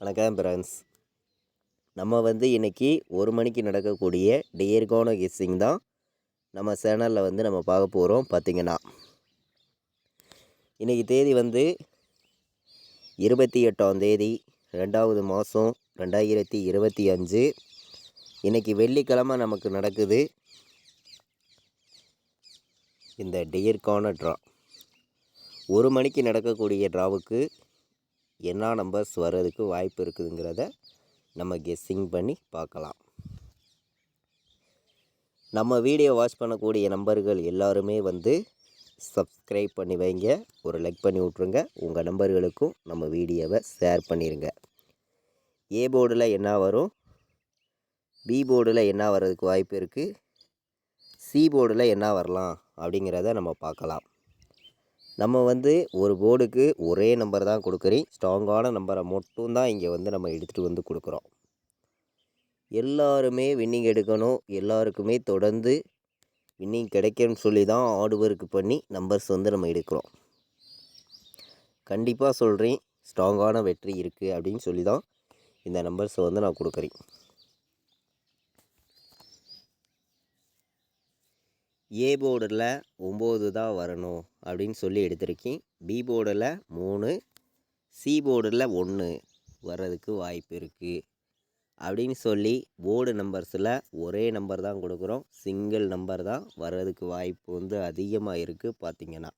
வணக்கம் ஃப்ரெண்ட்ஸ். நம்ம இன்றைக்கி 1 மணிக்கு நடக்கக்கூடிய டியர்கான கெஸ்ஸிங் தான் நம்ம சேனலில் நம்ம பார்க்க போகிறோம். பார்த்திங்கன்னா இன்றைக்கி தேதி 28ஆம் தேதி 2வது மாதம் 2025. இன்றைக்கி வெள்ளிக்கிழமை நமக்கு நடக்குது இந்த டியர்கான ட்ரா. 1 மணிக்கு நடக்கக்கூடிய ட்ராவுக்கு என்ன நம்பர்ஸ் வர்றதுக்கு வாய்ப்பு இருக்குதுங்கிறத நம்ம கெஸ்ஸிங் பண்ணி பார்க்கலாம். நம்ம வீடியோ வாட்ச் பண்ணக்கூடிய நம்பர்கள் எல்லாருமே சப்ஸ்கிரைப் பண்ணி வைங்க, ஒரு லைக் பண்ணி விட்ருங்க. உங்கள் நம்பர்களுக்கும் நம்ம வீடியோவை ஷேர் பண்ணிடுங்க. ஏ போர்டில் என்ன வரும், பி போர்டில் என்ன வர்றதுக்கு வாய்ப்பு இருக்குது, சி போர்டில் என்ன வரலாம் அப்படிங்கிறத நம்ம பார்க்கலாம். நம்ம ஒரு போர்டுக்கு ஒரே நம்பர் தான் கொடுக்குறேன். ஸ்ட்ராங்கான நம்பரை மட்டும்தான் இங்கே நம்ம எடுத்துகிட்டு கொடுக்குறோம். எல்லாருமே வின்னிங் எடுக்கணும், எல்லாருக்குமே தொடர்ந்து வின்னிங் கிடைக்கும்னு சொல்லி தான் ஹார்ட் ஒர்க் பண்ணி நம்பர்ஸ் நம்ம எடுக்கிறோம். கண்டிப்பாக சொல்கிறேன், ஸ்ட்ராங்கான வெற்றி இருக்குது அப்படின்னு சொல்லி தான் இந்த நம்பர்ஸை நான் கொடுக்குறேன். ஏ போர்டில் 9 தான் வரணும் அப்படின்னு சொல்லி எடுத்திருக்கேன். பி போர்டில் 3, சி போர்டில் 1 வர்றதுக்கு வாய்ப்பு இருக்குது அப்படின்னு சொல்லி போர்டு நம்பர்ஸில் ஒரே நம்பர் தான் கொடுக்குறோம். சிங்கிள் நம்பர் தான் வர்றதுக்கு வாய்ப்பு அதிகமாக இருக்குது. பார்த்திங்கன்னா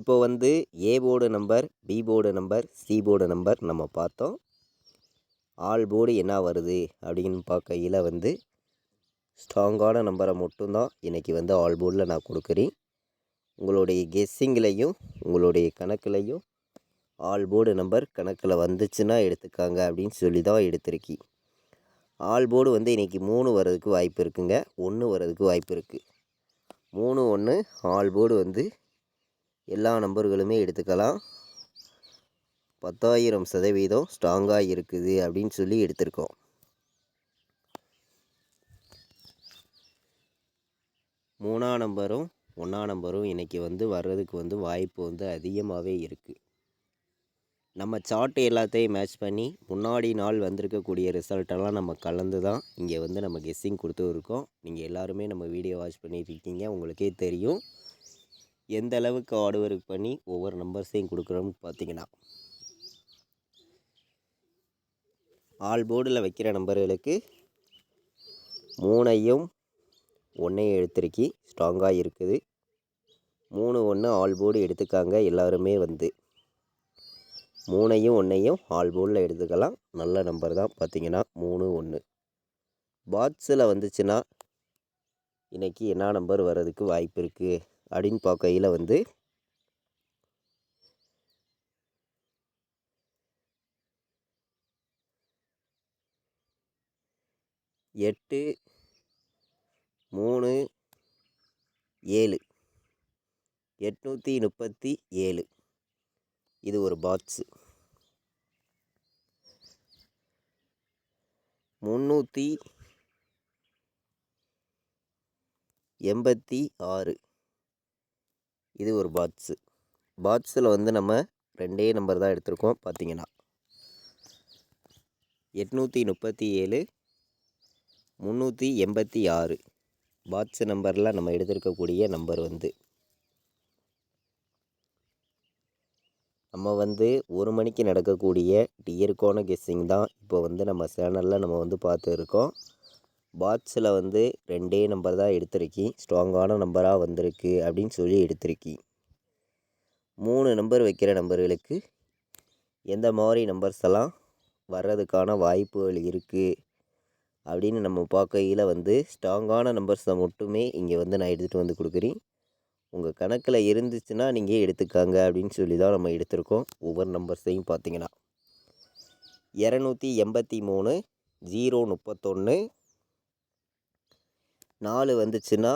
இப்போ A board number, B board number, C board number நம்ம பார்த்தோம். ஆல் போர்டு என்ன வருது அப்படின்னு பார்க்கையில் ஸ்ட்ராங்கான நம்பரை மட்டும்தான் இன்றைக்கி ஆல் போர்டில் நான் கொடுக்குறேன். உங்களுடைய கெஸ்ஸிங்லேயும் உங்களுடைய கணக்குலையும் ஆல் போர்டு நம்பர் கணக்கில் வந்துச்சுன்னா எடுத்துக்காங்க அப்படின்னு சொல்லி தான் எடுத்திருக்கி. ஆல் போர்டு இன்றைக்கி 3 வர்றதுக்கு வாய்ப்பு இருக்குங்க, 1 வர்றதுக்கு வாய்ப்பு இருக்குது. 3, 1 ஆல் போர்டு எல்லா நம்பர்களுமே எடுத்துக்கலாம். 10,000% ஸ்ட்ராங்காக இருக்குது அப்படின்னு சொல்லி எடுத்திருக்கோம். மூணாம் நம்பரும் 1ஆம் நம்பரும் இன்றைக்கி வர்றதுக்கு வாய்ப்பு அதிகமாகவே இருக்குது. நம்ம சார்ட்டு எல்லாத்தையும் மேட்ச் பண்ணி முன்னாடி நாள் வந்திருக்கக்கூடிய ரிசல்ட்டெல்லாம் நம்ம கலந்து தான் இங்கே நம்ம கெஸ்ஸிங் கொடுத்துருக்கோம். நீங்கள் எல்லாருமே நம்ம வீடியோ வாட்ச் பண்ணியிருக்கீங்க, உங்களுக்கே தெரியும் எந்த அளவுக்கு ஹார்ட் ஒர்க் பண்ணி ஒவ்வொரு நம்பர்ஸையும் கொடுக்குறோம்னு. பார்த்திங்கன்னா ஆல் போர்டில் வைக்கிற நம்பர்களுக்கு 3ஐயும் 1ஐயும் எடுத்திருக்கி ஸ்ட்ராங்காக இருக்குது. 3, 1 ஆல் போர்டு எடுத்துக்காங்க. எல்லாருமே 3ஐயும் 1ஐயும் ஆல் போர்டில் எடுத்துக்கலாம். நல்ல நம்பர் தான். பார்த்திங்கன்னா 3, 1 பாக்ஸில் வந்துச்சுன்னா இன்றைக்கி என்ன நம்பர் வர்றதுக்கு வாய்ப்பு இருக்குது அப்படின்னு பார்க்கையில் 8, 3, 7, 837 இது ஒரு பாக்ஸு. 386 இது ஒரு பாக்ஸு. பாக்ஸில் நம்ம 2 நம்பர் தான் எடுத்திருக்கோம். பார்த்திங்கன்னா 837, 386 பாக்ஸ் நம்பரில் நம்ம எடுத்திருக்கக்கூடிய நம்பர் நம்ம 1 மணிக்கு நடக்கக்கூடிய டியர்கான கெஸ்ஸிங் தான் இப்போ நம்ம சேனலில் நம்ம பார்த்து இருக்கோம். பாக்ஸில் 2 நம்பர் தான் எடுத்திருக்கி, ஸ்ட்ராங்கான நம்பராக வந்திருக்கு அப்படின்னு சொல்லி எடுத்திருக்கி. 3 நம்பர் வைக்கிற நம்பர்களுக்கு எந்த மாதிரி நம்பர்ஸ் எல்லாம் வர்றதுக்கான வாய்ப்புகள் இருக்குது அப்படின்னு நம்ம பார்க்கையில் ஸ்ட்ராங்கான நம்பர்ஸை மட்டுமே இங்கே நான் எடுத்துகிட்டு கொடுக்குறேன். உங்கள் கணக்கில் இருந்துச்சுன்னா நீங்கள் எடுத்துக்காங்க அப்படின்னு சொல்லி தான் நம்ம எடுத்திருக்கோம். ஒவ்வொரு நம்பர்ஸையும் பார்த்திங்கன்னா 283, 031 4 வந்துச்சுன்னா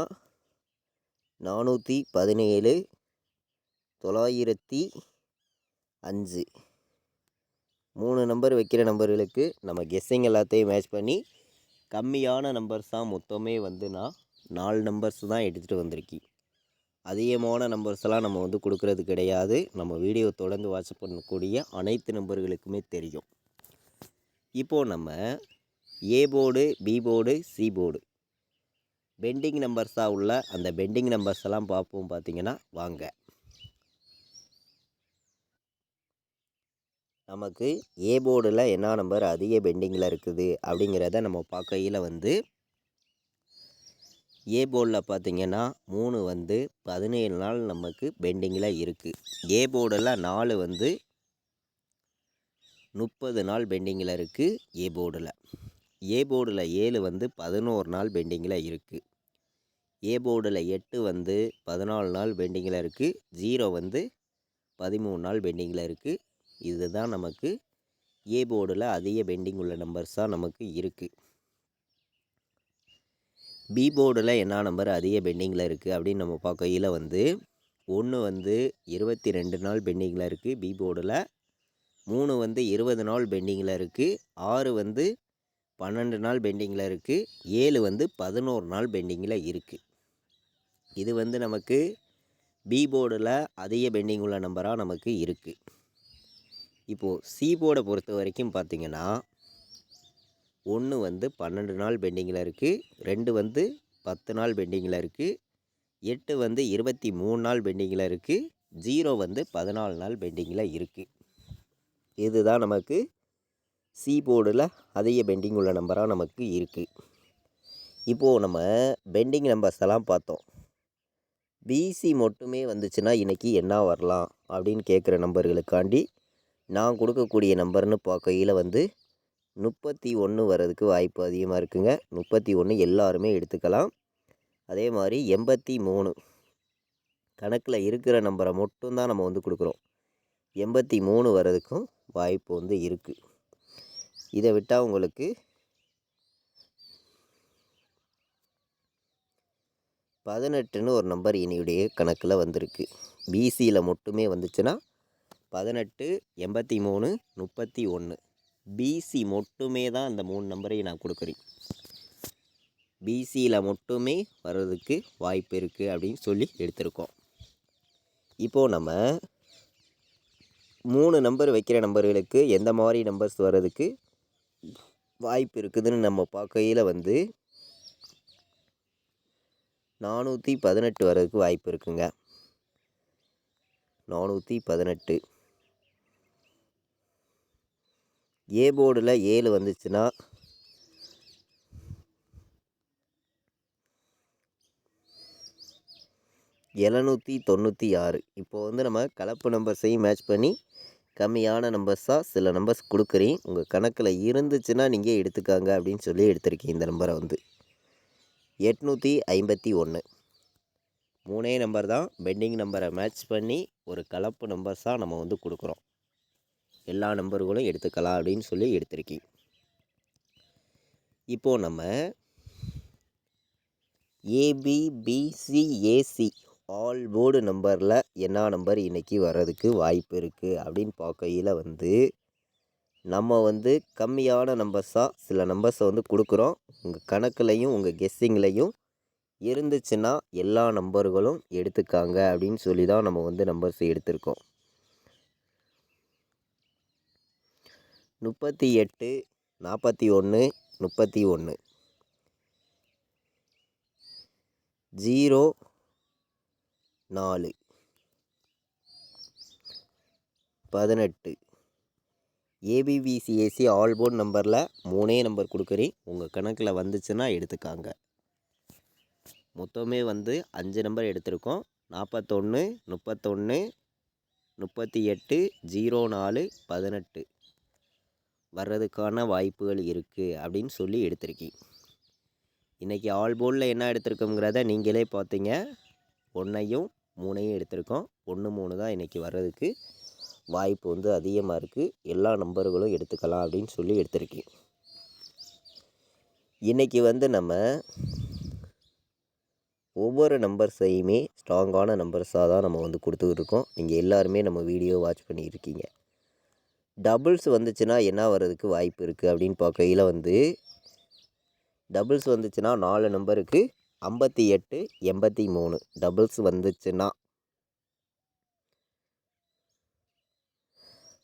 417, 905 3 நம்பர் வைக்கிற நம்பர்களுக்கு நம்ம கெஸ்ஸிங் எல்லாத்தையும் மேட்ச் பண்ணி கம்மியான நம்பர்ஸ் தான் மொத்தமே நான் 4 நம்பர்ஸ் தான் எடுத்துகிட்டு வந்திருக்கேன். அதிகமான நம்பர்ஸ்லாம் நம்ம வந்து கொடுக்கறது கிடையாது. நம்ம வீடியோ தொடர்ந்து வாட்ச் பண்ணக்கூடிய அனைத்து நம்பர்களுக்குமே தெரியும். இப்போது நம்ம A board, B board, C board pending நம்பர்ஸாக உள்ள அந்த பெண்டிங் நம்பர்ஸ் எல்லாம் பார்ப்போம். பார்த்திங்கன்னா வாங்க. நமக்கு ஏ போர்டில் என்ன நம்பர் அதிக பெண்டிங்கில் இருக்குது அப்படிங்கிறத நம்ம பார்க்கையில் வந்து ஏ போர்டில் பார்த்திங்கன்னா 3 வந்து 17 நாள் நமக்கு பெண்டிங்கில் இருக்குது. ஏ போர்டில் 4 வந்து 30 நாள் பெண்டிங்கில் இருக்குது. ஏ போர்டில் 7 வந்து 11 நாள் பெண்டிங்கில் இருக்குது. ஏ போர்டில் 8 வந்து 14 நாள் பெண்டிங்கில் இருக்குது. 0 வந்து 13 நாள் பெண்டிங்கில் இருக்குது. இதுதான் நமக்கு ஏ போர்டில் அதிக பெண்டிங் உள்ள நம்பர்ஸாக நமக்கு இருக்குது. பி போர்டில் என்ன நம்பர் அதிக பெண்டிங்கில் இருக்குது அப்படின்னு நம்ம பார்க்கையில் வந்து 1 வந்து 22 நாள் பெண்டிங்கில் இருக்குது. பி போர்டில் 3 வந்து 20 நாள் பெண்டிங்கில் இருக்குது. 6 வந்து 12 நாள் பெண்டிங்கில் இருக்குது. 7 வந்து 11 நாள் பெண்டிங்கில் இருக்குது. இது வந்து நமக்கு பி போர்டில் அதிக பெண்டிங் உள்ள நம்பராக நமக்கு இருக்குது. இப்போது சி போர்டை பொறுத்த வரைக்கும் பார்த்திங்கன்னா 1 வந்து 12 நாள் பெண்டிங்கில் இருக்குது. 2 வந்து 10 நாள் பெண்டிங்கில் இருக்குது. 8 வந்து 23 நாள் பெண்டிங்கில் இருக்குது. 0 வந்து 14 நாள் பெண்டிங்கில் இருக்குது. இதுதான் நமக்கு சி போர்டில் அதிக பெண்டிங் உள்ள நம்பராக நமக்கு இருக்குது. இப்போது நம்ம பெண்டிங் நம்பர்ஸ் எல்லாம் பார்த்தோம். பிசி மட்டுமே வந்துச்சுன்னா இன்றைக்கி என்ன வரலாம் அப்படின்னு கேட்குற நம்பர்களுக்காண்டி நான் கொடுக்கக்கூடிய நம்பர்னு பார்க்கையில் வந்து 31 வர்றதுக்கு வாய்ப்பு அதிகமாக இருக்குங்க. 31 எல்லாருமே எடுத்துக்கலாம். அதே மாதிரி 83 கணக்கில் இருக்கிற நம்பரை மட்டும்தான் நம்ம வந்து கொடுக்குறோம். 83 வர்றதுக்கும் வாய்ப்பு வந்து இருக்குது. இதை விட்டால் உங்களுக்கு 18ன்னு ஒரு நம்பர் என்னுடைய கணக்கில் வந்திருக்கு. பிசியில் மட்டுமே வந்துச்சுன்னா 18, 83, 31 பிசி மட்டுமே தான் அந்த 3 நம்பரையும் நான் கொடுக்குறேன். பிசியில் மட்டுமே வர்றதுக்கு வாய்ப்பு இருக்குது அப்படின்னு சொல்லி எடுத்திருக்கோம். இப்போது நம்ம 3 நம்பர் வைக்கிற நம்பர்களுக்கு எந்த மாதிரி நம்பர்ஸ் வர்றதுக்கு வாய்ப்பு இருக்குதுன்னு நம்ம பார்க்கையில் வந்து 418 வர்றதுக்கு வாய்ப்பு இருக்குங்க. 418. ஏ போர்டில் 7 வந்துச்சுன்னா 796. இப்போது வந்து நம்ம கலப்பு நம்பர்ஸையும் மேட்ச் பண்ணி கம்மியான நம்பர்ஸாக சில நம்பர்ஸ் கொடுக்குறேன். உங்கள் கணக்கில் இருந்துச்சுன்னா நீங்கள் எடுத்துக்காங்க அப்படின்னு சொல்லி எடுத்திருக்கேன். இந்த நம்பரை வந்து 851. 3 நம்பர் தான் பெண்டிங் நம்பரை மேட்ச் பண்ணி ஒரு கலப்பு நம்பர்ஸாக நம்ம வந்து கொடுக்குறோம். எல்லா நம்பர்களும் எடுத்துக்கலாம் அப்படின்னு சொல்லி எடுத்திருக்கேன். இப்போது நம்ம ஏபிபிசிஏசி ஆல் போர்டு நம்பரில் என்ன நம்பர் இன்றைக்கி வர்றதுக்கு வாய்ப்பு இருக்குது அப்படின்னு பார்க்கையில் வந்து நம்ம வந்து கம்மியான நம்பர்ஸாக சில நம்பர்ஸை வந்து கொடுக்குறோம். உங்கள் கணக்குலையும் உங்கள் கெஸ்ஸிங்லையும் இருந்துச்சுன்னா எல்லா நம்பர்களும் எடுத்துக்காங்க அப்படின்னு சொல்லி தான் நம்ம வந்து நம்பர்ஸ் எடுத்திருக்கோம். 38, 41, 31 0, 4, 18 ஏபிபிசிஏசி ஆல் போர்டு நம்பரில் 3 நம்பர் கொடுக்குறேன். உங்கள் கணக்கில் வந்துச்சுன்னா எடுத்துக்காங்க. மொத்தமே வந்து 5 நம்பர் எடுத்திருக்கோம். 41, 31, 38, 04, 18 வர்றதுக்கான வாய்ப்புகள் இருக்குது அப்படின்னு சொல்லி எடுத்திருக்கேன். இன்றைக்கி ஆல் போர்டில் என்ன எடுத்திருக்கோங்கிறத நீங்களே பார்த்தீங்க. 1ஐயும் 3ஐயும் எடுத்திருக்கோம். 1, 3 தான் இன்றைக்கி வர்றதுக்கு வாய்ப்பு வந்து அதிகமாக இருக்குது. எல்லா நம்பர்களும் எடுத்துக்கலாம் அப்படின்னு சொல்லி எடுத்திருக்கேன். இன்றைக்கி வந்து நம்ம ஒவ்வொரு நம்பர்ஸையுமே ஸ்ட்ராங்கான நம்பர்ஸாக தான் நம்ம வந்து கொடுத்துக்கிட்ருக்கோம். நீங்கள் எல்லாருமே நம்ம வீடியோ வாட்ச் பண்ணியிருக்கீங்க. டபுள்ஸ் வந்துச்சுன்னா என்ன வர்றதுக்கு வாய்ப்பு இருக்குது அப்படின்னு பார்க்கையில் வந்து டபுள்ஸ் வந்துச்சுன்னா 4 நம்பருக்கு 58 83 டபுள்ஸ் வந்துச்சுன்னா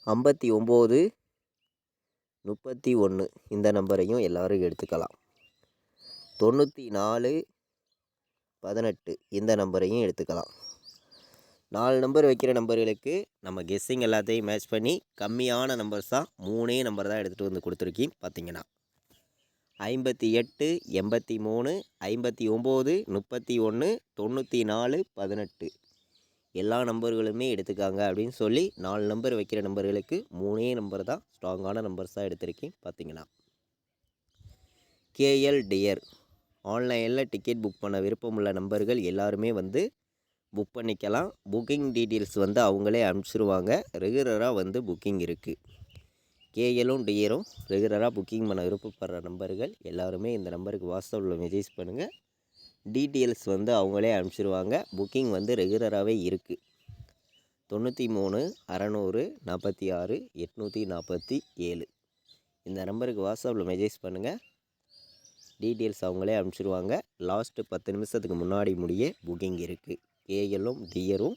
59 31 இந்த நம்பரையும் எல்லோரும் எடுத்துக்கலாம். 94 18 இந்த நம்பரையும் எடுத்துக்கலாம். 4 நம்பர் வைக்கிற நம்பர்களுக்கு நம்ம கெஸ்ஸிங் எல்லாத்தையும் மேட்ச் பண்ணி கம்மியான நம்பர்ஸ் தான் 3 நம்பர் தான் எடுத்துகிட்டு வந்து கொடுத்துருக்கீங்க. பார்த்தீங்கன்னா 58 83 59 31 94 18 எல்லா நம்பர்களுமே எடுத்துக்காங்க அப்படின்னு சொல்லி 4 நம்பர் வைக்கிற நம்பர்களுக்கு 3 நம்பர் தான் ஸ்ட்ராங்கான நம்பர்ஸாக எடுத்திருக்கேன். பார்த்தீங்கன்னா கேஎல் டியர் ஆன்லைனில் டிக்கெட் புக் பண்ண விருப்பமுள்ள நம்பர்கள் எல்லாருமே வந்து புக் பண்ணிக்கலாம். புக்கிங் டீட்டெயில்ஸ் வந்து அவங்களே அனுப்பிச்சிருவாங்க. ரெகுலராக வந்து புக்கிங் இருக்குது. கேஎலும் டியரும் ரெகுலராக புக்கிங் பண்ண விருப்பப்படுற நம்பர்கள் எல்லாருமே இந்த நம்பருக்கு வாட்ஸ்அப்பில் மெசேஜ் பண்ணுங்கள். டீட்டெயில்ஸ் வந்து அவங்களே அனுப்பிச்சிருவாங்க. புக்கிங் வந்து ரெகுலராகவே இருக்குது. 93 600 46 847 இந்த நம்பருக்கு வாட்ஸ்அப்பில் மெசேஜ் பண்ணுங்கள். டீட்டெயில்ஸ் அவங்களே அனுப்பிச்சிருவாங்க. லாஸ்ட்டு 10 நிமிஷத்துக்கு முன்னாடி முடிய புக்கிங் இருக்குது. கேஎலும் டியரும்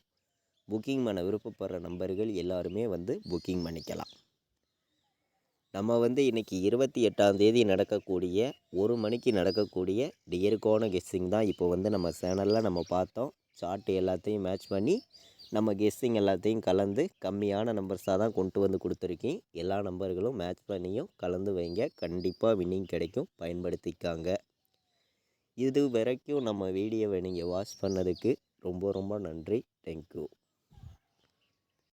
புக்கிங் பண்ண விருப்பப்படுற நம்பர்கள் எல்லாருமே வந்து புக்கிங் பண்ணிக்கலாம். நம்ம வந்து இன்றைக்கி 28ஆம் நடக்கக்கூடிய 1 மணிக்கு நடக்கக்கூடிய டியருக்கான கெஸ்ஸிங் தான் இப்போ வந்து நம்ம சேனலில் நம்ம பார்த்தோம். சார்ட் எல்லாத்தையும் மேட்ச் பண்ணி நம்ம கெஸ்ஸிங் எல்லாத்தையும் கலந்து கம்மியான நம்பர்ஸாக தான் கொண்டு வந்து கொடுத்துருக்கேன். எல்லா நம்பர்களும் மேட்ச் பண்ணியும் கலந்து வைங்க. கண்டிப்பாக வின்னிங் கிடைக்கும். பயன்படுத்திக்காங்க. இது வரைக்கும் நம்ம வீடியோவை நீங்கள் வாட்ச் பண்ணதுக்கு ரொம்ப ரொம்ப நன்றி. தேங்க்யூ.